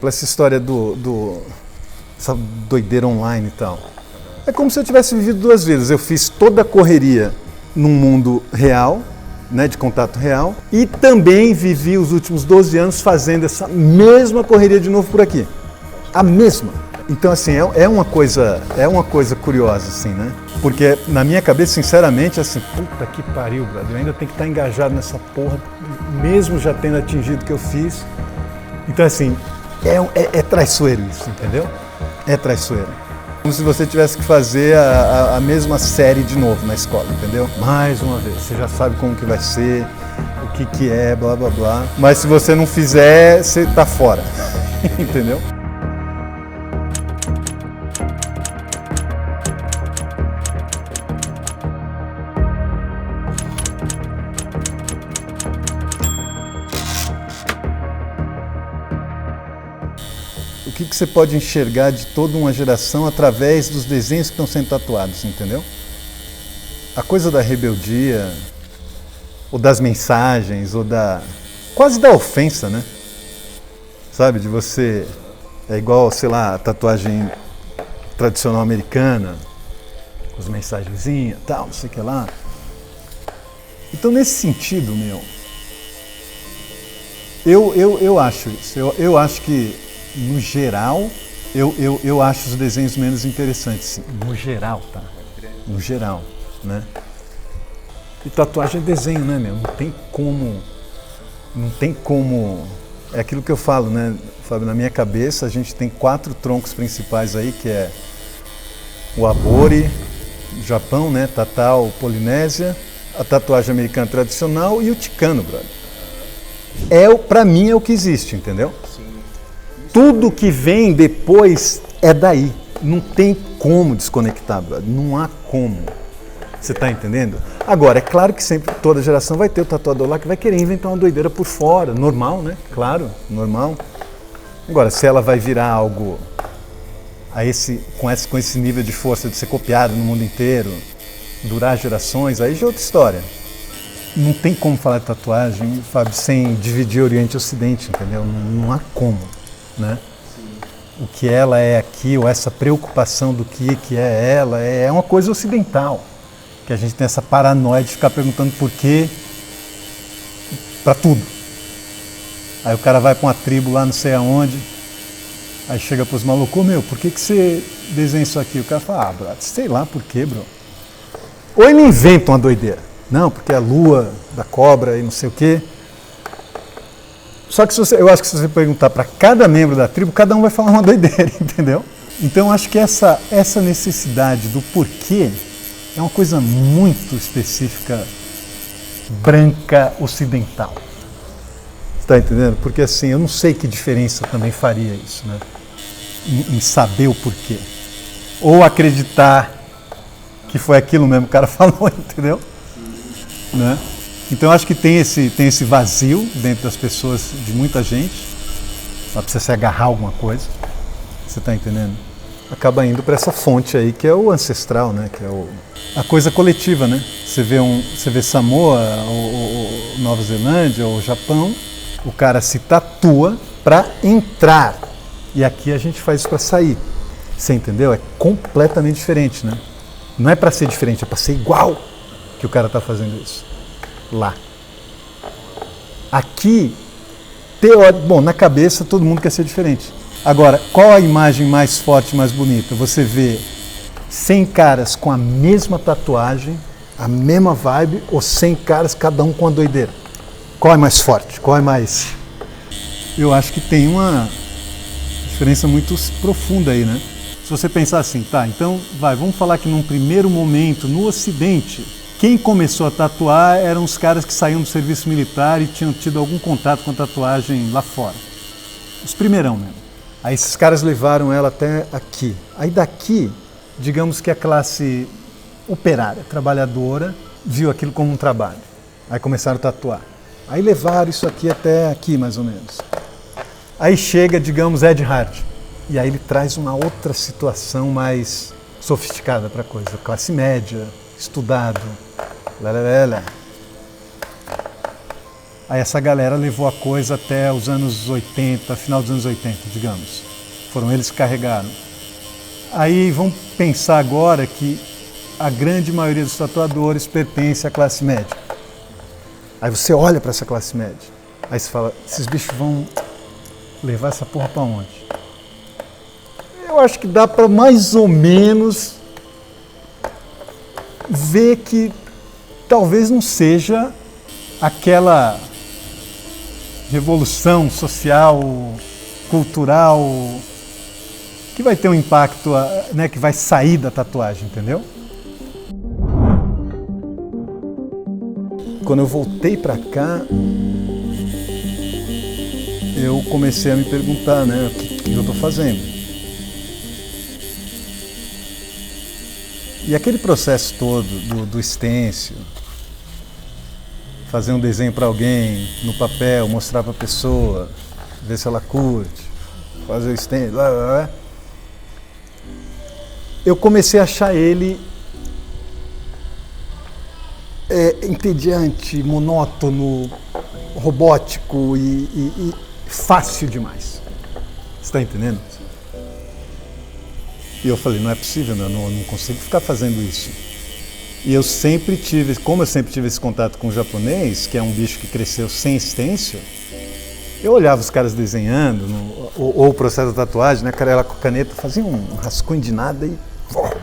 Essa história essa doideira online e tal. É como se eu tivesse vivido duas vidas. Eu fiz toda a correria num mundo real, né, de contato real, e também vivi os últimos 12 anos fazendo essa mesma correria de novo por aqui. A mesma. Então, assim, é uma coisa curiosa, assim, né? Porque na minha cabeça, sinceramente, assim, puta que pariu, brother, eu ainda tenho que estar engajado nessa porra, mesmo já tendo atingido o que eu fiz. Então, assim, é traiçoeiro isso, entendeu? É traiçoeiro. Como se você tivesse que fazer a mesma série de novo na escola, entendeu? Mais uma vez, você já sabe como que vai ser, o que é, blá blá blá. Mas se você não fizer, você tá fora, entendeu? O que você pode enxergar de toda uma geração através dos desenhos que estão sendo tatuados, entendeu? A coisa da rebeldia, ou das mensagens, ou quase da ofensa, né? Sabe, de você... É igual, sei lá, a tatuagem tradicional americana, com as mensagenzinhas, tal, não sei o que lá. Então, nesse sentido, eu acho isso. Eu acho que, no geral, eu acho os desenhos menos interessantes. No geral, tá? No geral, né? E tatuagem é desenho, né, meu? Não tem como... É aquilo que eu falo, né, Fábio? Na minha cabeça, a gente tem 4 troncos principais aí, que é o Abori, Japão, né? Tatau, Polinésia, a tatuagem americana tradicional e o Ticano, brother. Pra mim é o que existe, entendeu? Tudo que vem depois é daí. Não tem como desconectar, brother. Não há como. Você está entendendo? Agora, é claro que sempre, toda geração vai ter o tatuador lá que vai querer inventar uma doideira por fora. Normal, né? Claro, normal. Agora, se ela vai virar algo com esse nível de força de ser copiado no mundo inteiro, durar gerações, aí já é outra história. Não tem como falar de tatuagem, Fábio, sem dividir Oriente e Ocidente, entendeu? Não há como. Né? O que ela é aqui, ou essa preocupação do que é ela, é uma coisa ocidental, que a gente tem essa paranoia de ficar perguntando por quê para tudo. Aí o cara vai para uma tribo lá não sei aonde, aí chega para os malucos, por que você desenha isso aqui? O cara fala, brother, sei lá por quê, bro. Ou ele inventa uma doideira, não, porque é a lua da cobra e não sei o quê. Só que eu acho que se você perguntar para cada membro da tribo, cada um vai falar uma doideira, entendeu? Então eu acho que essa necessidade do porquê é uma coisa muito específica, branca, ocidental. Está entendendo? Porque assim, eu não sei que diferença também faria isso, né? Em saber o porquê. Ou acreditar que foi aquilo mesmo que o cara falou, entendeu? Né? Então eu acho que tem esse vazio dentro das pessoas, de muita gente, ela precisa se agarrar a alguma coisa, você está entendendo? Acaba indo para essa fonte aí que é o ancestral, né? Que é a coisa coletiva, né? Você vê Samoa, ou Nova Zelândia, ou Japão, o cara se tatua para entrar, e aqui a gente faz isso para sair, você entendeu? É completamente diferente, né? Não é para ser diferente, é para ser igual que o cara está fazendo isso. Lá. Aqui, na cabeça todo mundo quer ser diferente. Agora, qual a imagem mais forte, mais bonita? Você vê 100 caras com a mesma tatuagem, a mesma vibe, ou 100 caras, cada um com uma doideira? Qual é mais forte? Qual é mais... Eu acho que tem uma diferença muito profunda aí, né? Se você pensar assim, tá, então, vamos falar que num primeiro momento, no Ocidente, quem começou a tatuar eram os caras que saíam do serviço militar e tinham tido algum contato com a tatuagem lá fora. Os primeirão mesmo. Aí esses caras levaram ela até aqui. Aí daqui, digamos que a classe operária, trabalhadora, viu aquilo como um trabalho. Aí começaram a tatuar. Aí levaram isso aqui até aqui, mais ou menos. Aí chega, digamos, Ed Hard. E aí ele traz uma outra situação mais sofisticada para a coisa. Classe média, estudado. Aí essa galera levou a coisa até os anos 80, final dos anos 80, digamos. Foram eles que carregaram. Aí vamos pensar agora que a grande maioria dos tatuadores pertence à classe média. Aí você olha para essa classe média, aí você fala, esses bichos vão levar essa porra para onde? Eu acho que dá para mais ou menos ver que talvez não seja aquela revolução social, cultural, que vai ter um impacto, né, que vai sair da tatuagem, entendeu? Quando eu voltei para cá, eu comecei a me perguntar, né, o que eu estou fazendo. E aquele processo todo do stencil, fazer um desenho para alguém no papel, mostrar para a pessoa, ver se ela curte, fazer o stencil, blá, blá, blá. Eu comecei a achar ele entediante, monótono, robótico e fácil demais. Você está entendendo? E eu falei, não é possível, eu não consigo ficar fazendo isso. E eu sempre tive, como eu sempre tive esse contato com o japonês, que é um bicho que cresceu sem stencil, eu olhava os caras desenhando, ou o processo da tatuagem, né, cara, ela com a caneta fazia um rascunho de nada e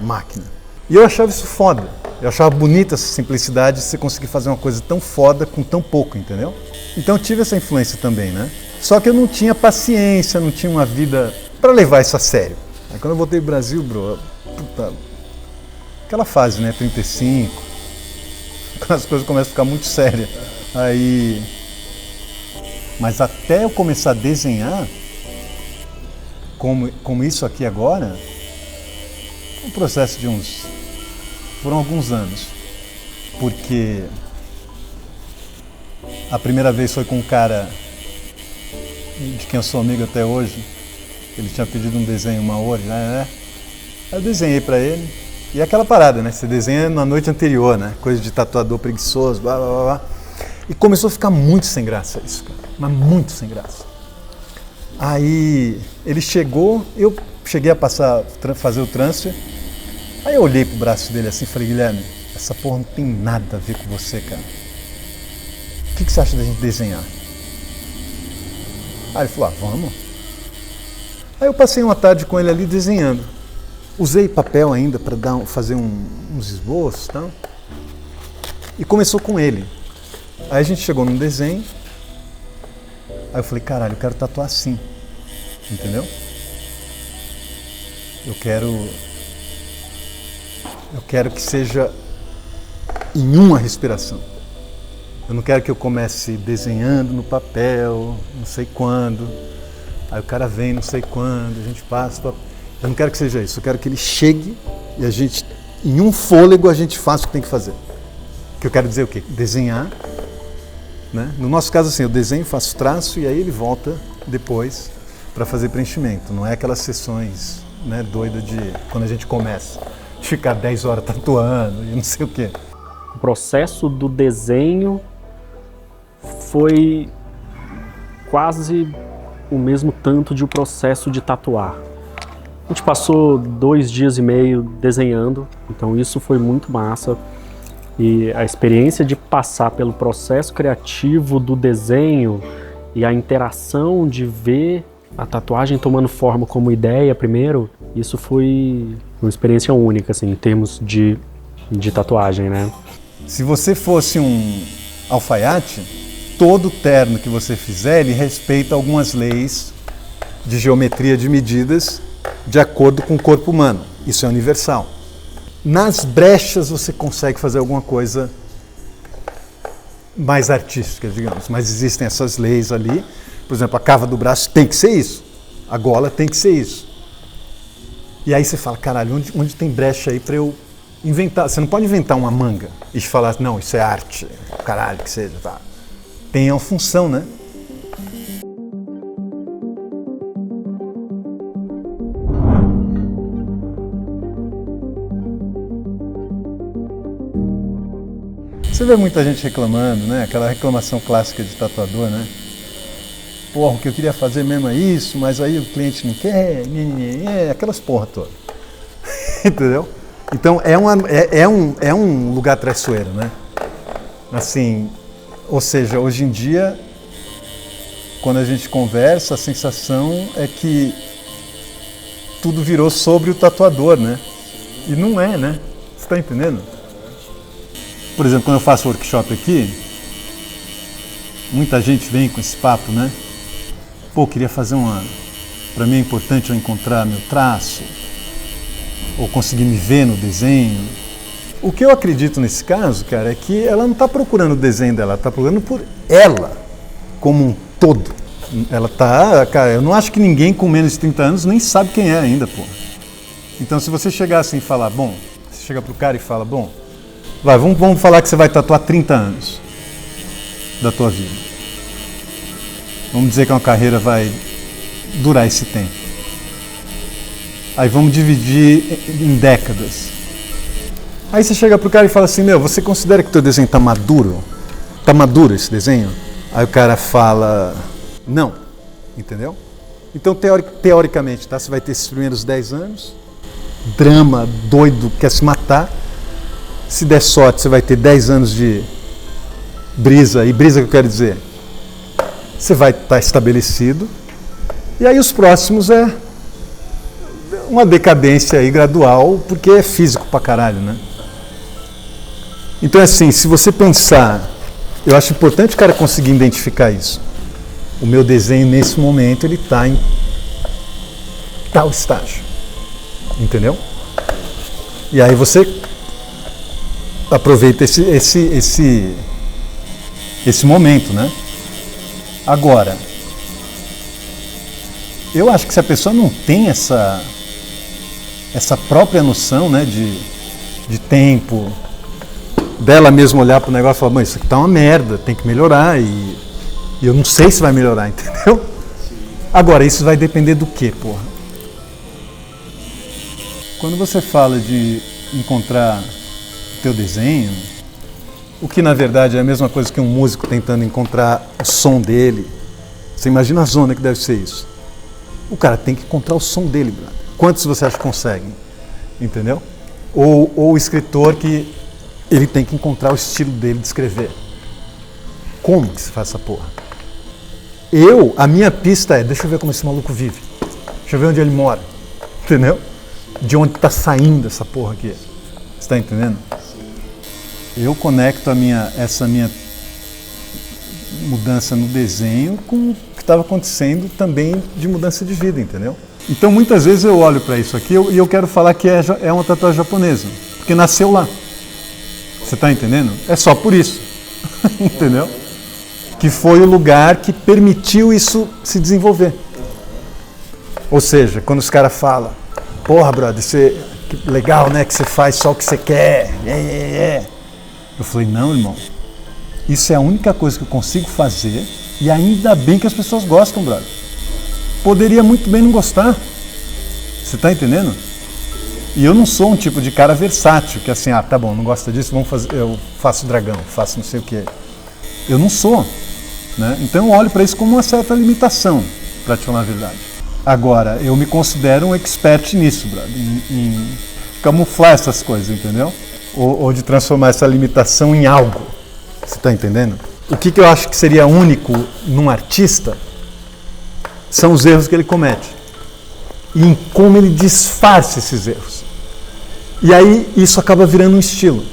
máquina. E eu achava isso foda. Eu achava bonita essa simplicidade de você conseguir fazer uma coisa tão foda com tão pouco, entendeu? Então eu tive essa influência também, né? Só que eu não tinha paciência, não tinha uma vida para levar isso a sério. Aí quando eu voltei pro Brasil, bro, puta, aquela fase, né, 35, quando as coisas começam a ficar muito sérias. Aí, mas até eu começar a desenhar, como isso aqui agora, um processo de foram alguns anos, porque a primeira vez foi com um cara de quem eu sou amigo até hoje. Ele tinha pedido um desenho Maori, né? Aí eu desenhei pra ele. E é aquela parada, né? Você desenha na noite anterior, né? Coisa de tatuador preguiçoso, blá, blá, blá. E começou a ficar muito sem graça isso, cara. Mas muito sem graça. Aí ele chegou, eu cheguei a fazer o transfer. Aí eu olhei pro braço dele assim e falei, Guilherme, essa porra não tem nada a ver com você, cara. O que você acha da gente desenhar? Aí ele falou, vamos. Aí eu passei uma tarde com ele ali desenhando. Usei papel ainda para fazer uns esboços e tal. E começou com ele. Aí a gente chegou num desenho. Aí eu falei, caralho, eu quero tatuar assim. Entendeu? Eu quero que seja em uma respiração. Eu não quero que eu comece desenhando no papel, não sei quando. Aí o cara vem, não sei quando, a gente passa. Eu não quero que seja isso. Eu quero que ele chegue e a gente, em um fôlego, a gente faça o que tem que fazer. Que eu quero dizer o quê? Desenhar. Né? No nosso caso, assim, eu desenho, faço traço e aí ele volta depois para fazer preenchimento. Não é aquelas sessões, né, doidas de quando a gente começa. De ficar 10 horas tatuando e não sei o quê. O processo do desenho foi quase o mesmo tanto de o processo de tatuar. A gente passou 2 dias e meio desenhando, então isso foi muito massa. E a experiência de passar pelo processo criativo do desenho e a interação de ver a tatuagem tomando forma como ideia primeiro, isso foi uma experiência única, assim, em termos de tatuagem, né? Se você fosse um alfaiate, todo terno que você fizer, ele respeita algumas leis de geometria de medidas de acordo com o corpo humano. Isso é universal. Nas brechas você consegue fazer alguma coisa mais artística, digamos, mas existem essas leis ali. Por exemplo, a cava do braço tem que ser isso, a gola tem que ser isso. E aí você fala, caralho, onde tem brecha aí para eu inventar? Você não pode inventar uma manga e falar, não, isso é arte, caralho, que seja, tá. Tem uma função, né? Você vê muita gente reclamando, né? Aquela reclamação clássica de tatuador, né? Porra, o que eu queria fazer mesmo é isso, mas aí o cliente não quer, aquelas porra todas. Entendeu? Então é um lugar traiçoeiro, né? Assim, ou seja, hoje em dia, quando a gente conversa, a sensação é que tudo virou sobre o tatuador, né? E não é, né? Você está entendendo? Por exemplo, quando eu faço workshop aqui, muita gente vem com esse papo, né? Pô, queria fazer uma... Para mim é importante eu encontrar meu traço, ou conseguir me ver no desenho. O que eu acredito nesse caso, cara, é que ela não está procurando o desenho dela, ela está procurando por ela, como um todo. Ela tá... Cara, eu não acho que ninguém com menos de 30 anos nem sabe quem é ainda, pô. Então, se você chegar assim e falar, bom, você chega pro cara e fala, bom, vai, vamos falar que você vai tatuar 30 anos da tua vida. Vamos dizer que uma carreira vai durar esse tempo. Aí vamos dividir em décadas. Aí você chega pro cara e fala assim, meu, você considera que teu desenho tá maduro? Tá maduro esse desenho? Aí o cara fala, não, entendeu? Então, teoricamente, tá, você vai ter esses primeiros 10 anos, drama, doido, quer se matar. Se der sorte, você vai ter 10 anos de brisa, e brisa que eu quero dizer, você vai estar estabelecido, e aí os próximos é uma decadência aí gradual, porque é físico pra caralho, né? Então, assim, se você pensar, eu acho importante o cara conseguir identificar isso. O meu desenho, nesse momento, ele está em tal estágio, entendeu? E aí você aproveita esse momento, né? Agora, eu acho que se a pessoa não tem essa própria noção, né, de tempo, dela mesma olhar para o negócio e falar, isso aqui tá uma merda, tem que melhorar, e eu não sei se vai melhorar, entendeu? Agora, isso vai depender do quê, porra? Quando você fala de encontrar o teu desenho, o que na verdade é a mesma coisa que um músico tentando encontrar o som dele, você imagina a zona que deve ser isso. O cara tem que encontrar o som dele, brother. Quantos você acha que consegue? Entendeu? Ou o escritor que ele tem que encontrar o estilo dele de escrever. Como que se faz essa porra? A minha pista é, deixa eu ver como esse maluco vive. Deixa eu ver onde ele mora. Entendeu? De onde está saindo essa porra aqui. Você está entendendo? Eu conecto essa minha mudança no desenho com o que estava acontecendo também de mudança de vida, entendeu? Então muitas vezes eu olho para isso aqui e eu quero falar que é uma tatuagem japonesa, porque nasceu lá. Você está entendendo? É só por isso. Entendeu? Que foi o lugar que permitiu isso se desenvolver. Ou seja, quando os caras falam, porra, brother, que legal, né, que você faz só o que você quer. Eu falei, não, irmão, isso é a única coisa que eu consigo fazer e ainda bem que as pessoas gostam, brother. Poderia muito bem não gostar. Você está entendendo? E eu não sou um tipo de cara versátil, que assim, tá bom, não gosta disso, eu faço dragão, faço não sei o quê. Eu não sou, né? Então eu olho para isso como uma certa limitação, para te falar a verdade. Agora, eu me considero um expert nisso, brother, em camuflar essas coisas, entendeu? Ou de transformar essa limitação em algo. Você está entendendo? O que eu acho que seria único num artista são os erros que ele comete. E em como ele disfarça esses erros. E aí isso acaba virando um estilo.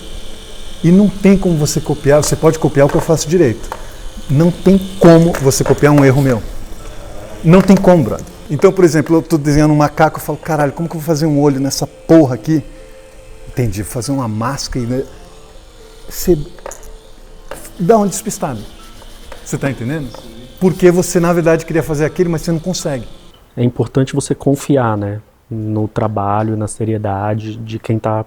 E não tem como você copiar, você pode copiar o que eu faço direito. Não tem como você copiar um erro meu. Não tem como, brother. Então, por exemplo, eu estou desenhando um macaco, eu falo, caralho, como que eu vou fazer um olho nessa porra aqui? Entendi, vou fazer uma máscara e... Você dá uma despistada. Você está entendendo? Porque você, na verdade, queria fazer aquilo, mas você não consegue. É importante você confiar, né, no trabalho, na seriedade de quem está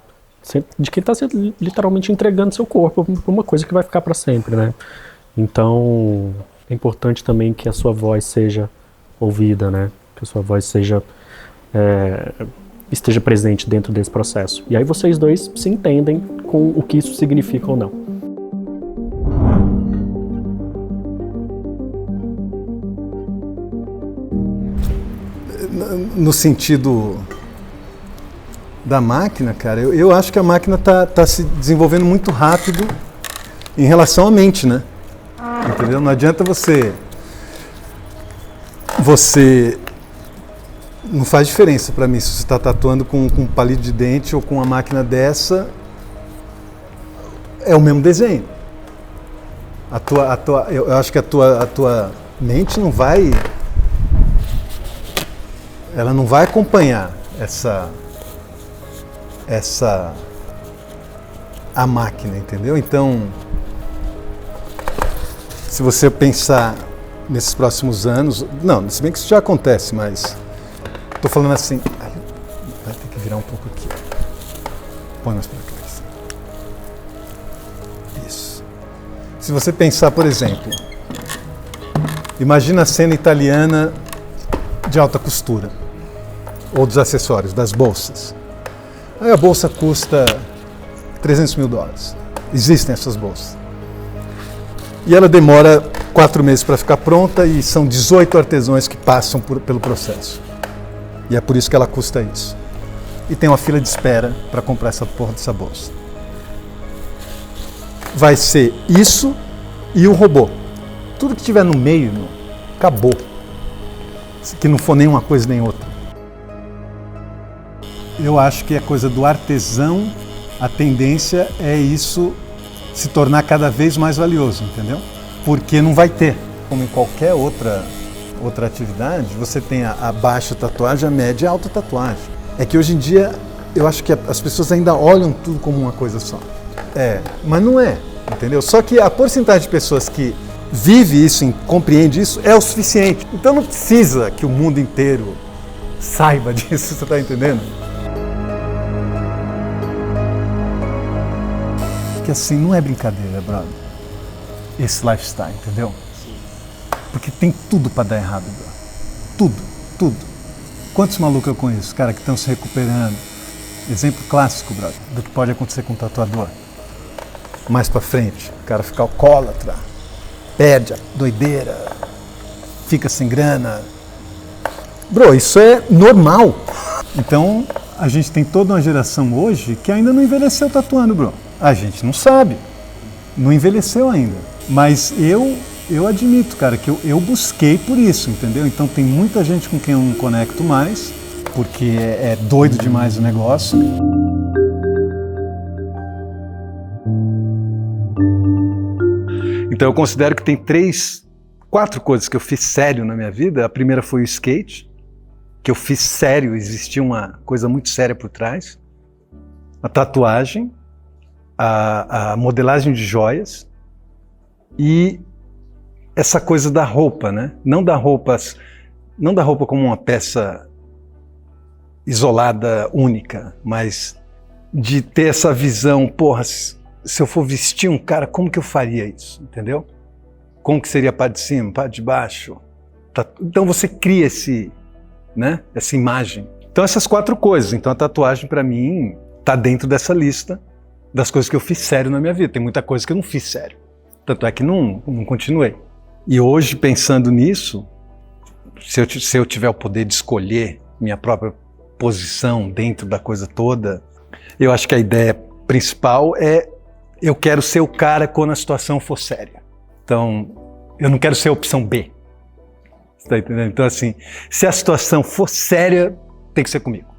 literalmente entregando seu corpo para uma coisa que vai ficar para sempre, né? Então, é importante também que a sua voz seja ouvida, né? Que a sua voz esteja presente dentro desse processo. E aí vocês dois se entendem com o que isso significa ou não. no sentido da máquina, cara, eu acho que a máquina tá se desenvolvendo muito rápido em relação à mente, né? Entendeu? Não adianta você não faz diferença para mim se você está tatuando com um palito de dente ou com uma máquina dessa, é o mesmo desenho. Eu acho que a tua mente não vai acompanhar a máquina, entendeu? Então, se você pensar nesses próximos anos, não, se bem que isso já acontece, mas estou falando assim, vai ter que virar um pouco aqui. Põe mais para trás. Isso. Se você pensar, por exemplo, imagina a cena italiana de alta costura, ou dos acessórios, das bolsas. Aí a bolsa custa $300 mil. Existem essas bolsas. E ela demora 4 meses para ficar pronta e são 18 artesãos que passam pelo processo. E é por isso que ela custa isso. E tem uma fila de espera para comprar essa porra dessa bolsa. Vai ser isso e o robô. Tudo que tiver no meio, acabou. Que não for nem uma coisa nem outra. Eu acho que é coisa do artesão, a tendência é isso se tornar cada vez mais valioso, entendeu? Porque não vai ter, como em qualquer outra atividade, você tem a baixa tatuagem, a média e a alta tatuagem. É que hoje em dia, eu acho que as pessoas ainda olham tudo como uma coisa só. Mas não é, entendeu? Só que a porcentagem de pessoas que vive isso e compreende isso é o suficiente. Então não precisa que o mundo inteiro saiba disso, você está entendendo? Que assim, não é brincadeira, brother, esse lifestyle, entendeu? Porque tem tudo pra dar errado, brother. Tudo. Quantos malucos eu conheço, cara, que estão se recuperando? Exemplo clássico, brother, do que pode acontecer com um tatuador. Mais pra frente, o cara fica alcoólatra, perde a doideira, fica sem grana. Bro, isso é normal. Então, a gente tem toda uma geração hoje que ainda não envelheceu tatuando, bro. A gente não sabe, não envelheceu ainda, mas eu admito, cara, que eu busquei por isso, entendeu? Então tem muita gente com quem eu não conecto mais, porque é doido demais o negócio. Então eu considero que tem 4 coisas que eu fiz sério na minha vida. A primeira foi o skate, que eu fiz sério, existia uma coisa muito séria por trás. A tatuagem, a modelagem de joias e essa coisa da roupa, né? Não da roupa como uma peça isolada, única, mas de ter essa visão, porra, se eu for vestir um cara, como que eu faria isso, entendeu? Como que seria a parte de cima, a parte de baixo? Então você cria essa imagem. Então essas 4 coisas, então a tatuagem para mim tá dentro dessa lista das coisas que eu fiz sério na minha vida. Tem muita coisa que eu não fiz sério. Tanto é que não continuei. E hoje, pensando nisso, se eu tiver o poder de escolher minha própria posição dentro da coisa toda, eu acho que a ideia principal é eu quero ser o cara quando a situação for séria. Então, eu não quero ser a opção B. Você tá entendendo? Então, assim, se a situação for séria, tem que ser comigo.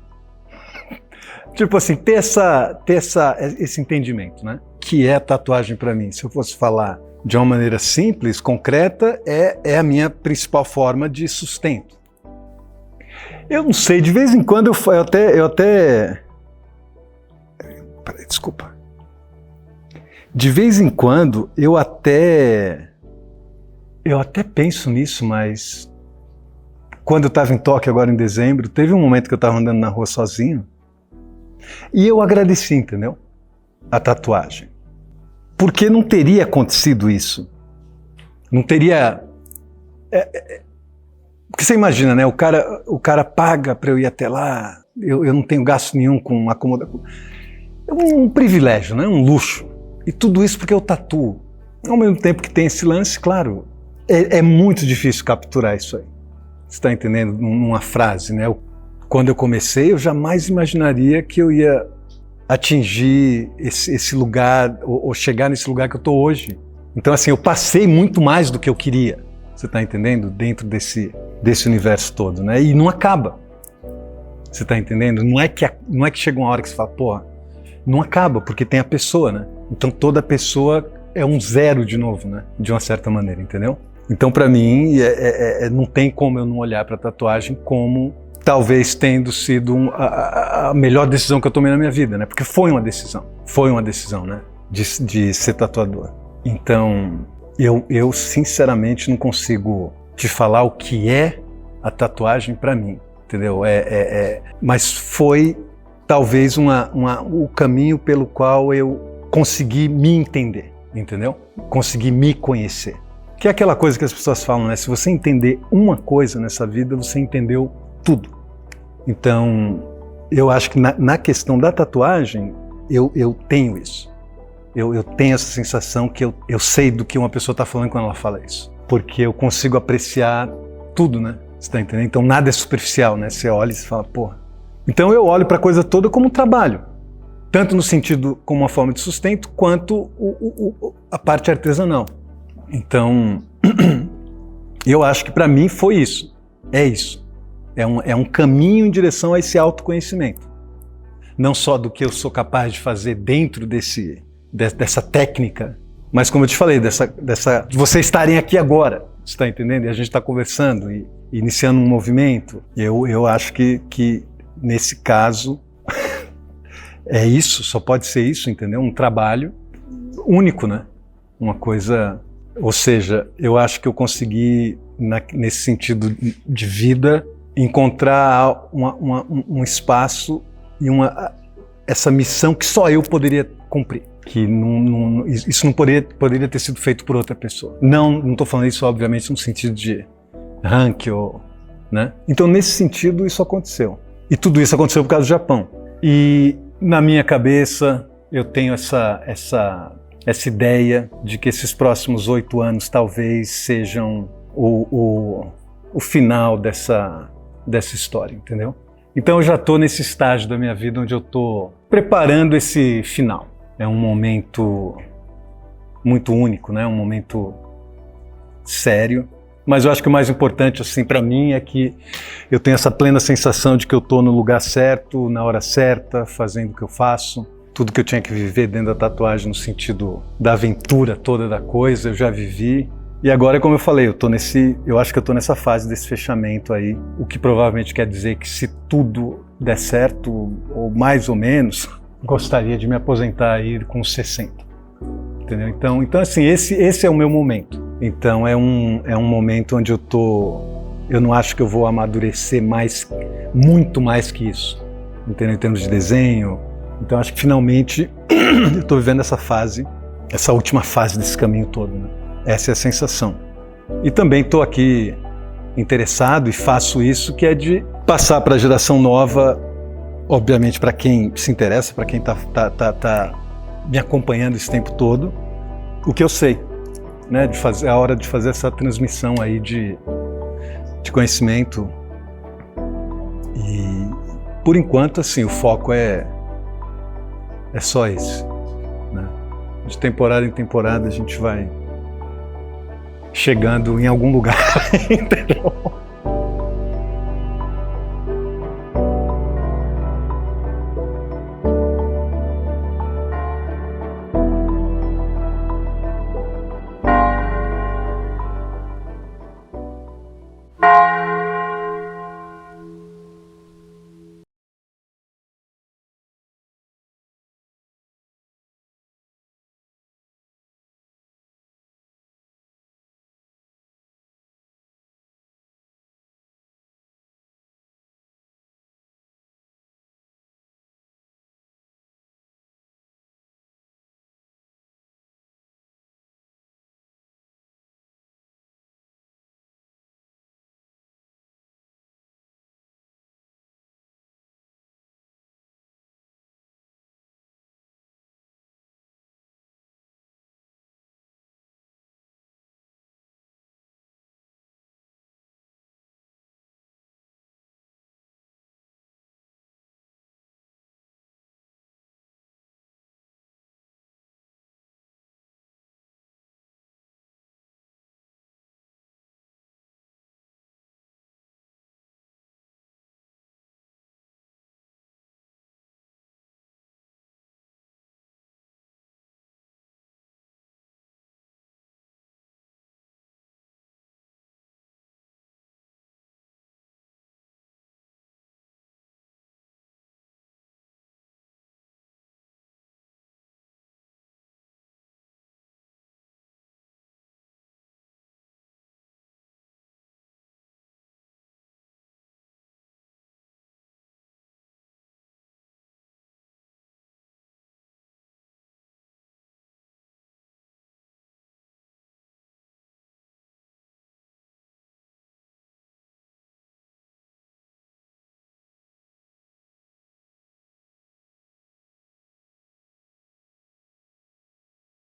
Tipo assim, ter esse entendimento, né? Que é tatuagem para mim. Se eu fosse falar de uma maneira simples, concreta, é a minha principal forma de sustento. Eu não sei, de vez em quando eu até... Peraí, desculpa. De vez em quando eu até penso nisso, mas quando eu estava em Tóquio agora em dezembro, teve um momento que eu estava andando na rua sozinho e eu agradeci, entendeu? A tatuagem. Porque não teria acontecido isso. Não teria... Porque você imagina, né? O cara paga para eu ir até lá, eu não tenho gasto nenhum com acomodação. É um privilégio, né? Um luxo. E tudo isso porque eu tatuo. Ao mesmo tempo que tem esse lance, claro, é muito difícil capturar isso aí. Você está entendendo? Numa frase, né? quando eu comecei, eu jamais imaginaria que eu ia atingir esse lugar, ou chegar nesse lugar que eu estou hoje. Então, assim, eu passei muito mais do que eu queria, você está entendendo? Dentro desse universo todo, né? E não acaba, você está entendendo? Não é que chega uma hora que você fala, porra, não acaba, porque tem a pessoa, né? Então toda pessoa é um zero de novo, né? De uma certa maneira, entendeu? Então, para mim, não tem como eu não olhar para a tatuagem como talvez tendo sido a melhor decisão que eu tomei na minha vida, né? Porque foi uma decisão, né? De ser tatuador. Então, eu sinceramente não consigo te falar o que é a tatuagem para mim, entendeu? Mas foi talvez o caminho pelo qual eu consegui me entender, entendeu? Consegui me conhecer. Que é aquela coisa que as pessoas falam, né? Se você entender uma coisa nessa vida, você entendeu tudo. Então, eu acho que na questão da tatuagem, eu tenho isso. Eu tenho essa sensação que eu sei do que uma pessoa está falando quando ela fala isso. Porque eu consigo apreciar tudo, né? Você está entendendo? Então, nada é superficial, né? Você olha e você fala, porra. Então, eu olho para a coisa toda como um trabalho. Tanto no sentido como uma forma de sustento, quanto a parte artesanal. Então, eu acho que para mim foi isso. É isso. É um caminho em direção a esse autoconhecimento. Não só do que eu sou capaz de fazer dentro dessa técnica, mas como eu te falei, de vocês estarem aqui agora, você está entendendo? E a gente está conversando e iniciando um movimento. Eu acho que nesse caso é isso, só pode ser isso, entendeu? Um trabalho único, né? Uma coisa... Ou seja, eu acho que eu consegui, nesse sentido de vida, encontrar um espaço e essa missão que só eu poderia cumprir. Que isso não poderia ter sido feito por outra pessoa. Não estou falando isso, obviamente, no sentido de ranking, né? Então, nesse sentido, isso aconteceu. E tudo isso aconteceu por causa do Japão. E na minha cabeça, eu tenho essa ideia de que esses próximos 8 anos talvez sejam o final dessa história, entendeu? Então eu já estou nesse estágio da minha vida onde eu estou preparando esse final. É um momento muito único, né? Um momento sério. Mas eu acho que o mais importante, assim, para mim é que eu tenho essa plena sensação de que eu estou no lugar certo, na hora certa, fazendo o que eu faço. Tudo que eu tinha que viver dentro da tatuagem no sentido da aventura toda da coisa, eu já vivi. E agora, como eu falei, eu acho que eu estou nessa fase desse fechamento aí, o que provavelmente quer dizer que se tudo der certo, ou mais ou menos, gostaria de me aposentar aí com 60. Entendeu? Então assim, esse é o meu momento. Então é um momento onde eu não acho que eu vou amadurecer muito mais que isso, entendeu? Em termos de desenho. Então acho que finalmente eu estou vivendo essa última fase desse caminho todo, né? Essa é a sensação. E também estou aqui interessado e faço isso, que é de passar para a geração nova, obviamente para quem se interessa, para quem tá me acompanhando esse tempo todo, o que eu sei, né? A hora de fazer essa transmissão aí de conhecimento. E por enquanto, assim, o foco é só esse, né? De temporada em temporada a gente vai chegando em algum lugar, entendeu?